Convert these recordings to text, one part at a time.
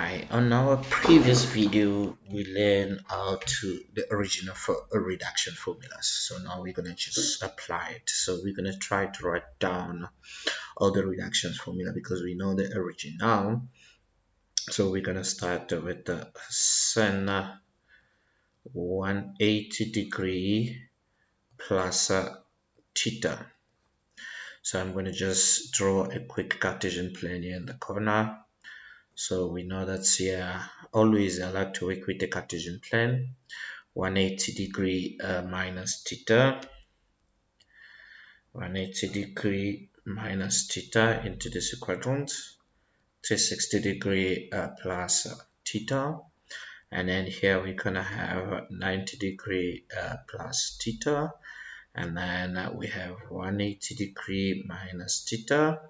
Hi, on our previous video we learned how to the original for reduction formulas. So now we're gonna just apply it. So we're gonna try to write down all the reductions formula because we know the original. So we're gonna start with the sin 180 plus theta. So I'm gonna just draw a quick Cartesian plane here in the corner. So we know that here always I like to work with the Cartesian plane. 180 minus theta, 180 minus theta into this quadrant, 360 plus theta, and then here we're gonna have 90 plus theta, and then we have 180 minus theta,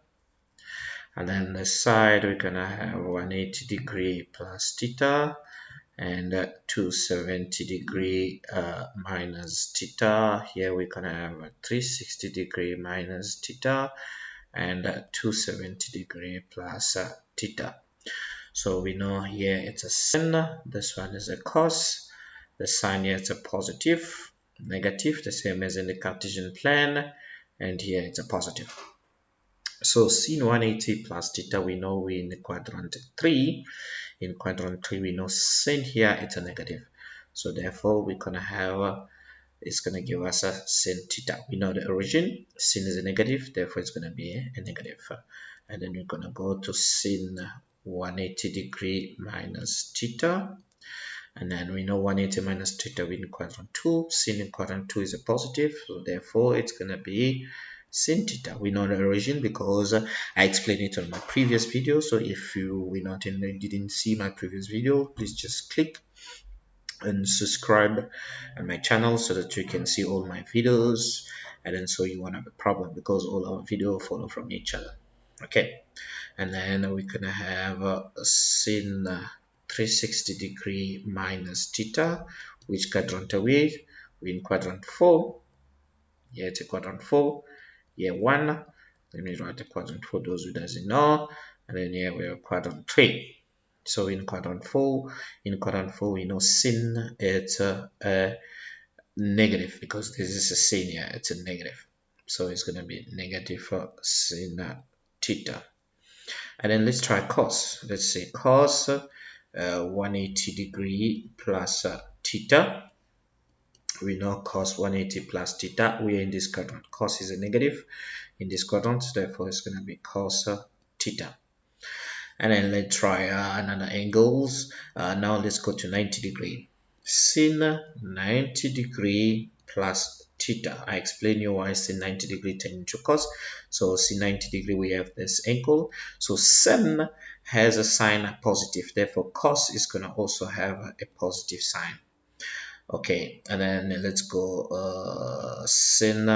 and then the side we're gonna have 180 plus theta and 270 minus theta. Here we're gonna have 360 minus theta and 270 plus theta. So we know here it's a sin, this one is a cos, the sign here it's a positive, negative, the same as in the Cartesian plane, and here it's a positive. So sin 180 plus theta, we know we're in the quadrant 3. In quadrant 3, we know sin here it's a negative. So therefore, we're going to have, it's going to give us a sin theta. We know the origin, sin is a negative, therefore it's going to be a negative. And then we're going to go to sin 180 minus theta. And then we know 180 minus theta in quadrant 2. Sin in quadrant 2 is a positive, so therefore it's going to be sin theta. We know the origin because I explained it on my previous video. So if you didn't see my previous video, please just click and subscribe on my channel so that you can see all my videos, and then so you won't have a problem because all our videos follow from each other. Okay, and then we're gonna have sin 360 minus theta, which quadrant away? We're in quadrant 4. Here it's a quadrant 4. Here 1. Let me write the quadrant for those who doesn't know. And then here we have quadrant 3. So in quadrant 4, we know sin it's a negative because this is a sin here. It's a negative. So it's going to be negative for sin theta. And then let's try cos. Let's say cos 180 plus theta. We know cos 180 plus theta. We are in this quadrant. Cos is a negative in this quadrant, therefore it's going to be cos theta. And then let's try another angles. Now let's go to 90 sin 90 plus theta. I explain you why sin 90 turn to cos. So sin 90 we have this angle. So sin has a sign positive, therefore cos is going to also have a positive sign. Okay, and then let's go sin.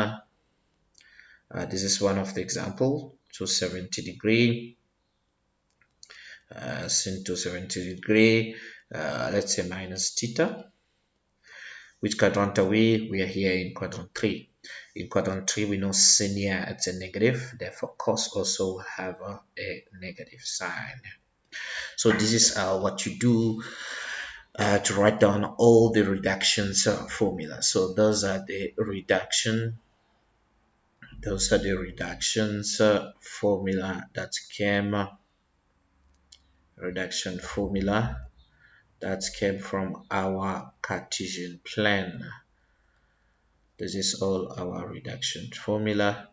This is one of the example. So 70 sin 270 let's say minus theta. Which quadrant are we? We are here in quadrant 3. In quadrant 3, we know sin here it's a negative, therefore cos also have a negative sign. So this is what you do to write down all the reductions formula. So those are the reductions formula that came from our Cartesian plane. This is all our reduction formula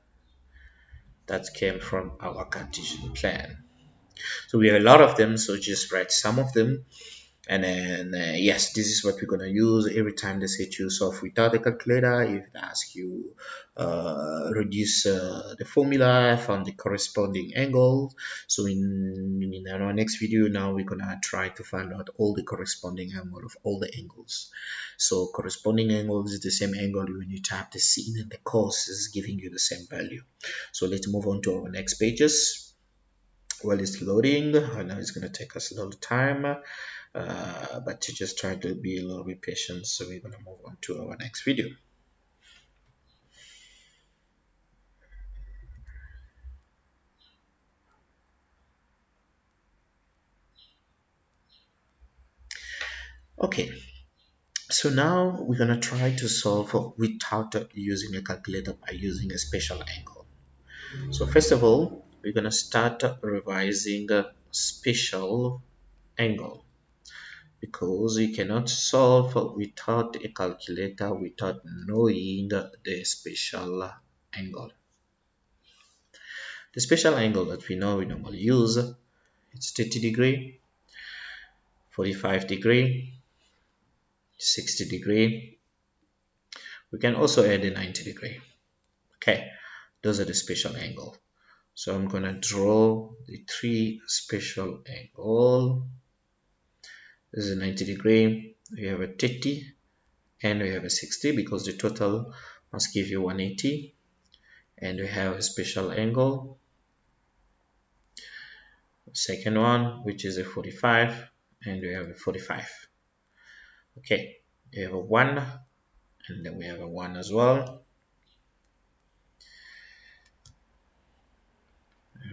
that came from our Cartesian plane. So we have a lot of them, so just write some of them. And then yes, this is what we're going to use every time they say to solve without a calculator. If they ask you reduce the formula from the corresponding angle. So in our next video now we're going to try to find out all the corresponding angle of all the angles. So corresponding angle is the same angle when you type the sin, and the cos is giving you the same value. So let's move on to our next pages. While it's loading, I know it's going to take us a little time, but to just try to be a little bit patient. So we're going to move on to our next video. Okay, so now we're going to try to solve without using a calculator by using a special angle. So first of all, we're going to start revising a special angle, because you cannot solve without a calculator without knowing the special angle. The special angle that we know we normally use, it's 30 degree, 45 degree, 60 degree. We can also add a 90 degree. Okay, those are the special angle. So I'm gonna draw the three special angle. This is a 90 degree, we have a 30, and we have a 60, because the total must give you 180. And we have a special angle, second one, which is a 45, and we have a 45. Okay, we have a 1, and then we have a 1 as well.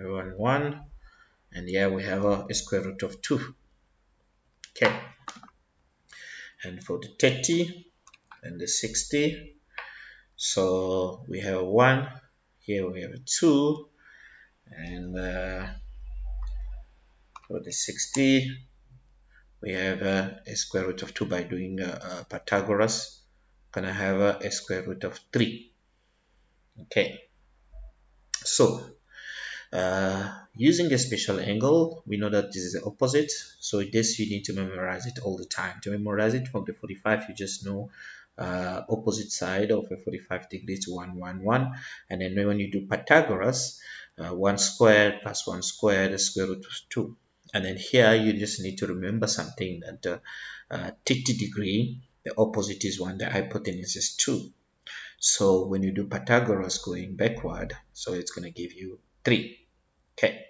1, 1, and here we have a square root of 2. Okay, and for the 30 and the 60, so we have 1, here we have a 2, and for the 60 we have a square root of 2 by doing Pythagoras. Gonna have a square root of 3. Okay, so using a special angle, we know that this is the opposite, so this you need to memorize it all the time. To memorize it from the 45, you just know opposite side of a 45 degrees, 1 1 1, and then when you do Pythagoras, 1 squared plus 1 squared, the square root of 2. And then here you just need to remember something, that 30 degree, the opposite is 1, the hypotenuse is 2. So when you do Pythagoras going backward, so it's going to give you 3. Okay,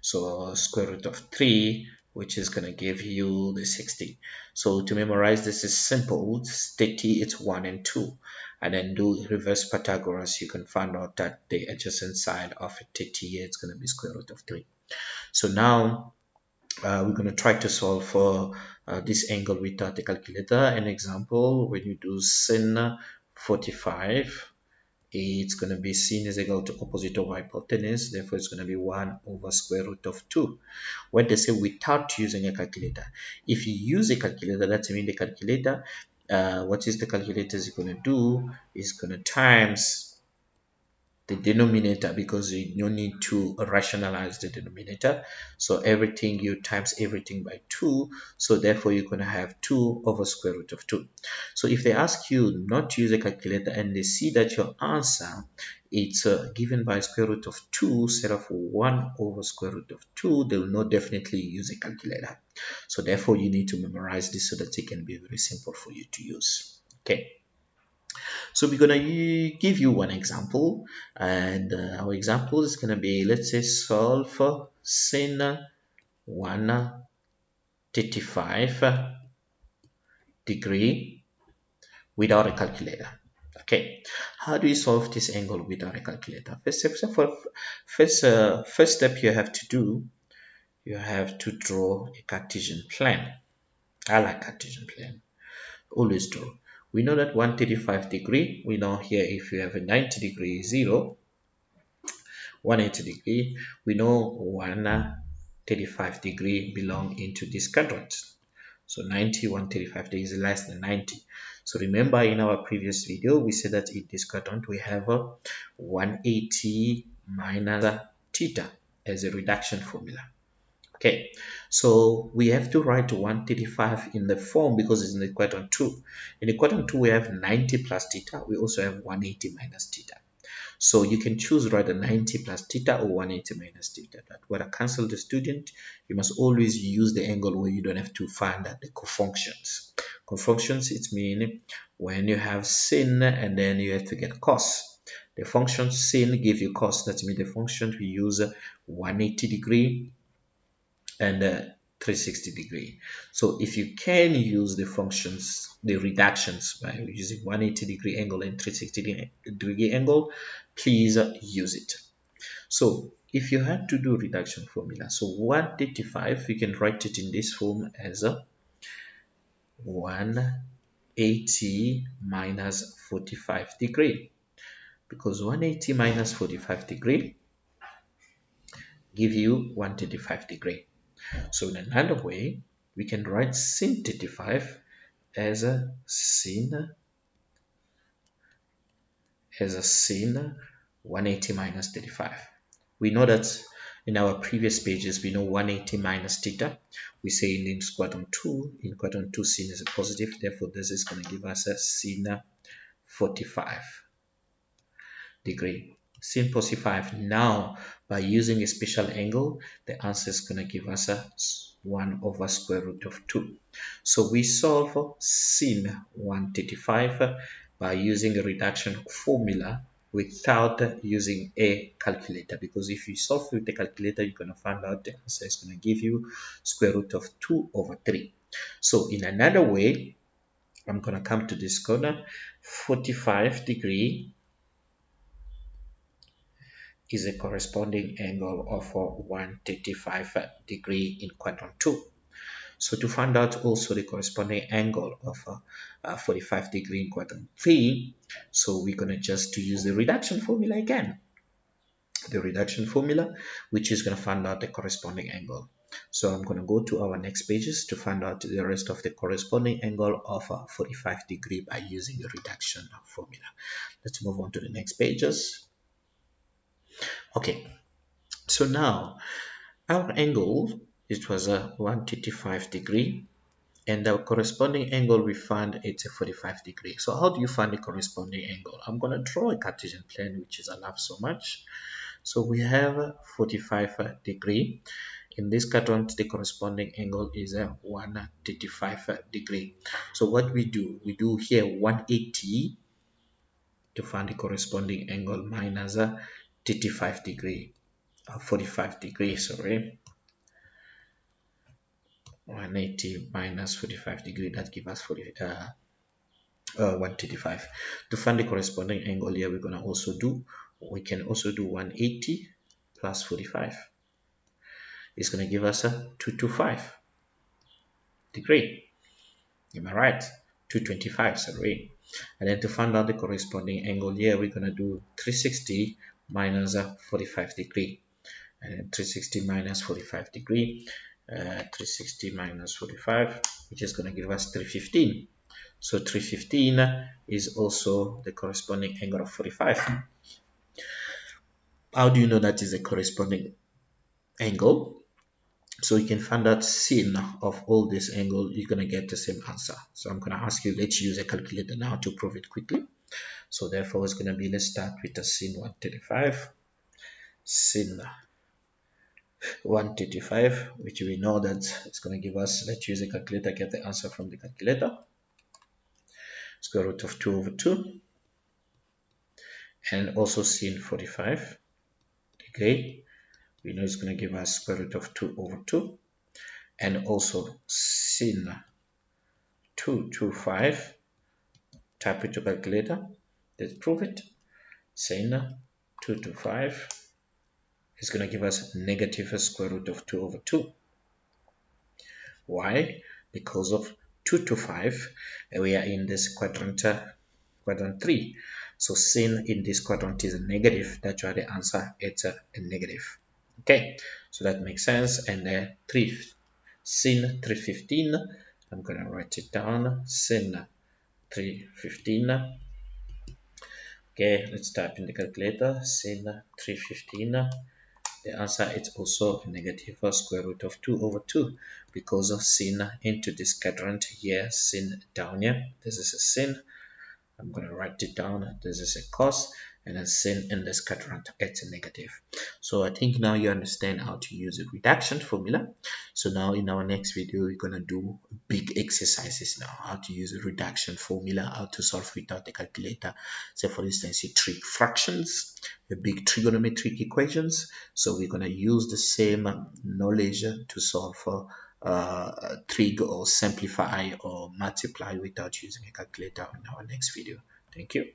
so square root of 3, which is going to give you the 60. So to memorize this is simple. It's 30, it's 1 and 2. And then do reverse Pythagoras, you can find out that the adjacent side of a 30 here is going to be square root of 3. So now we're going to try to solve for this angle without the calculator. An example, when you do sin 45, it's going to be sin is equal to opposite of hypotenuse, therefore it's going to be 1 over square root of 2. When they say without using a calculator, if you use a calculator, that's mean the calculator, what is the calculator is going to do is going to times the denominator, because you don't need to rationalize the denominator. So everything, you times everything by 2, so therefore you're going to have 2 over square root of 2. So if they ask you not to use a calculator and they see that your answer it's given by square root of 2 instead of 1 over square root of 2, they will not definitely use a calculator. So therefore you need to memorize this so that it can be very simple for you to use. Okay, so we're gonna give you one example, and our example is gonna be, let's say, solve for sin 135 degree without a calculator. Okay, how do you solve this angle without a calculator? First step you have to do, you have to draw a Cartesian plane. I like Cartesian plane. Always draw. We know that 135 degree, we know here if you have a 90 degree 0, 180 degree, we know 135 degree belong into this quadrant. So 90, 135 degrees is less than 90. So remember in our previous video, we said that in this quadrant we have a 180 minus theta as a reduction formula. Okay, so we have to write 135 in the form because it's in the quadrant 2. In the quadrant 2, we have 90 plus theta. We also have 180 minus theta. So you can choose rather 90 plus theta or 180 minus theta. That when I cancel the student, you must always use the angle where you don't have to find the cofunctions. Cofunctions, it means when you have sin and then you have to get cos. The function sin give you cos. That means the function we use 180 degree and 360 degree. So if you can use the functions, the reductions by using 180 degree angle and 360 degree angle, please use it. So if you had to do reduction formula, so 135, you can write it in this form as a 180 minus 45 degree, because 180 minus 45 degree give you 135 degree. So in another way, we can write sin 35 as a sin 180 minus 35. We know that in our previous pages, we know 180 minus theta. We say in quadrant 2, in quadrant 2 sin is a positive, therefore this is going to give us a sin 45 degree. Sin 45. Now, by using a special angle, the answer is going to give us a 1 over square root of 2. So we solve sin 135 by using a reduction formula without using a calculator, because if you solve with the calculator, you're going to find out the answer is going to give you square root of 2 over 3. So in another way, I'm going to come to this corner. 45 degree is a corresponding angle of 135 degree in quadrant 2. So to find out also the corresponding angle of 45 degree in quadrant 3, so we're going to just to use the reduction formula again. The reduction formula, which is going to find out the corresponding angle. So I'm going to go to our next pages to find out the rest of the corresponding angle of 45 degree by using the reduction formula. Let's move on to the next pages. Okay, so now our angle, it was a 135 degree, and the corresponding angle we find it's a 45 degree. So how do you find the corresponding angle? I'm going to draw a Cartesian plane, which is I love so much. So we have 45 degree. In this quadrant, the corresponding angle is a 135 degree. So what we do here 180 to find the corresponding angle minus a 35 degree, 45 degree, sorry. 180 minus 45 degree, that gives us 135. To find the corresponding angle here, we can also do 180 plus 45. It's going to give us a 225 degree. Am I right? 225, sorry. And then to find out the corresponding angle here, we're going to do 360 minus 45 degree. And then 360 minus 45 degree. 360 minus 45, which is going to give us 315. So 315 is also the corresponding angle of 45. How do you know that is a corresponding angle? So you can find out sin of all this angle, you're going to get the same answer. So I'm going to ask you, let's use a calculator now to prove it quickly. So therefore it's going to be, let's start with the sin 135. Sin 135, which we know that it's going to give us, let's use a calculator, get the answer from the calculator. Square root of 2 over 2. And also sin 45 degree. We know it's going to give us square root of 2 over 2. And also sin 225. Type it to calculator. Let's prove it. Sin 225 is going to give us negative square root of 2 over 2. Why? Because of 2 to 5, we are in this quadrant 3. So sin in this quadrant is a negative. That's why the answer is a negative. Okay, so that makes sense. And sin 315, I'm going to write it down. Sin 315. Okay, let's type in the calculator. Sin 315. The answer is also a negative square root of 2 over 2 because of sin into this quadrant here, sin down here. This is a sin. I'm going to write it down. This is a cos, and then sin in this quadrant, it's a negative. So I think now you understand how to use a reduction formula. So now in our next video, we're going to do big exercises now, how to use a reduction formula, how to solve without the calculator. So for instance, you trig fractions, the big trigonometric equations. So we're going to use the same knowledge to solve for trig or simplify or multiply without using a calculator in our next video. Thank you.